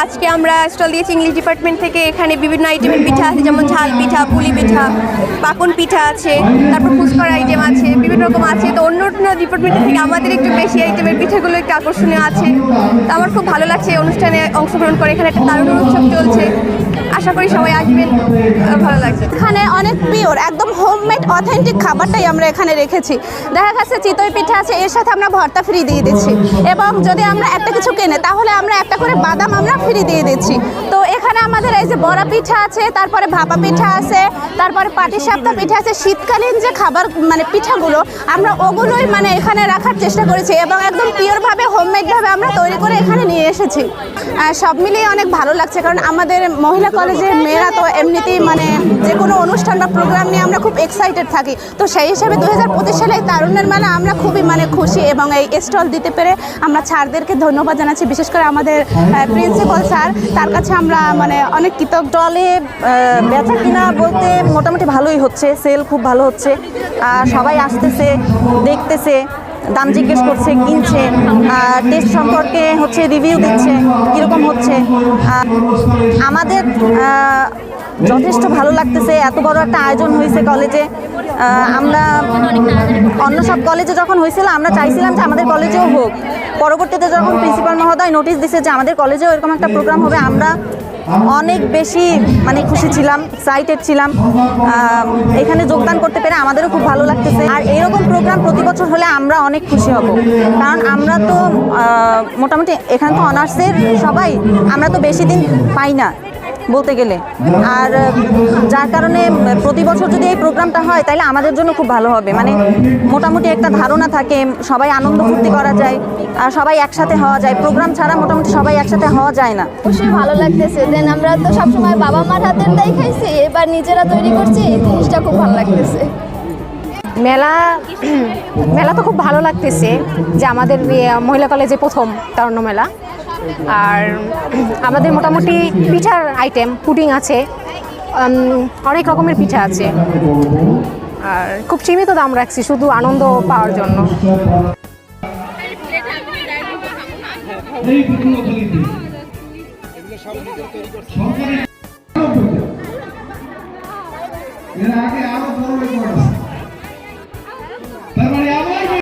আজকে আমরা স্টল দিয়েছি ইংলিশ ডিপার্টমেন্ট থেকে। এখানে বিভিন্ন আইটেমের পিঠা আছে, যেমন ঝাল পিঠা, পুলি পিঠা, পাকন পিঠা আছে, তারপর ফুচকার আইটেম আছে, বিভিন্ন রকম আছে। তো অন্য অন্য ডিপার্টমেন্ট থেকে আমাদের একটু বেশি আইটেমের পিঠাগুলো একটু আকর্ষণীয় আছে। তো আমার খুব ভালো লাগছে অনুষ্ঠানে অংশগ্রহণ করে। এখানে একটা দারুণ উৎসব চলছে, আশা করি সবাই আসবেন, ভালো লাগছে। এখানে অনেক পিওর একদম হোমমেড অথেন্টিক খাবারটাই আমরা এখানে রেখেছি। দেখা গেছে চিতই পিঠা আছে, এর সাথে আমরা ভর্তা ফ্রি দিয়ে দিচ্ছি, এবং যদি আমরা একটা কিছু কেনে তাহলে আমরা একটা করে বাদাম আমরা ফ্রি দিয়ে দিচ্ছি। তো এখানে আমাদের এই যে বড়া পিঠা আছে, তারপরে ভাপা পিঠা আছে, তারপরে পাটিসাপটা পিঠা আছে। শীতকালীন যে খাবার মানে পিঠাগুলো আমরা ওগুলোই মানে এখানে রাখার চেষ্টা করেছি, এবং একদম পিওরভাবে হোমমেডভাবে আমরা তৈরি করে এখানে নিয়ে এসেছি। সব মিলিয়ে অনেক ভালো লাগছে, কারণ আমাদের মহিলা কলেজের মেয়েরা তো এমনিতেই মানে যে কোনো অনুষ্ঠান বা প্রোগ্রাম নিয়ে আমরা খুব এক্সাইটেড থাকি। তো সেই হিসাবে 2025 সালে এই তারুণ্যের মেলা আমরা খুবই মানে খুশি, এবং এই স্টল দিতে পেরে আমরা স্যারদেরকে ধন্যবাদ জানাচ্ছি, বিশেষ করে আমাদের প্রিন্সিপাল স্যার, তার কাছে আমরা মানে অনেক কৃতজ্ঞ। স্টলে বেচা কিনা বলতে মোটামুটি ভালোই হচ্ছে, সেল খুব ভালো হচ্ছে, সবাই আসতেছে, দেখতেছে, দাম জিজ্ঞেস করছে, কিনছে, টেস্ট সম্পর্কে হচ্ছে রিভিউ দিচ্ছে কীরকম হচ্ছে। আমাদের যথেষ্ট ভালো লাগতেছে, এত বড় একটা আয়োজন হয়েছে কলেজে। আমরা অন্য সব কলেজে যখন হয়েছিল আমরা চাইছিলাম যে আমাদের কলেজেও হোক। পরবর্তীতে যখন প্রিন্সিপাল মহোদয় নোটিশ দিয়েছে যে আমাদের কলেজেও এরকম একটা প্রোগ্রাম হবে, আমরা অনেক বেশি মানে খুশি ছিলাম, এক্সাইটেড ছিলাম। এখানে যোগদান করতে পেরে আমাদেরও খুব ভালো লাগতেছে। আর এইরকম প্রোগ্রাম প্রতি বছর হলে আমরা অনেক খুশি হব, কারণ আমরা তো মোটামুটি এখানে তো অনার্সের সবাই, আমরা তো বেশি দিন পাই না বলতে গেলে। আর যার কারণে প্রতি বছর যদি এই প্রোগ্রামটা হয় তাহলে আমাদের জন্য খুব ভালো হবে। মানে মোটামুটি একটা ধারণা থাকে, সবাই আনন্দ ফুর্তি করা যায়, আর সবাই একসাথে হওয়া যায়। প্রোগ্রাম ছাড়া মোটামুটি সবাই একসাথে হওয়া যায় না। অবশ্যই ভালো লাগতেছে। দেন আমরা তো সবসময় বাবা মার হাতের দাই খাইছি, এবার নিজেরা তৈরি করছি, এই জিনিসটা খুব ভালো লাগতেছে। মেলা তো খুব ভালো লাগতেছে যে আমাদের মহিলা কলেজে প্রথম তারুণ্য মেলা। আর আমাদের মোটামুটি পিঠার আইটেম, পুডিং আছে, অনেক রকমের পিঠা আছে, আর খুব সীমিত দাম রাখছি শুধু আনন্দ পাওয়ার জন্য। এর আগে আরো বড় রেকর্ড আছে।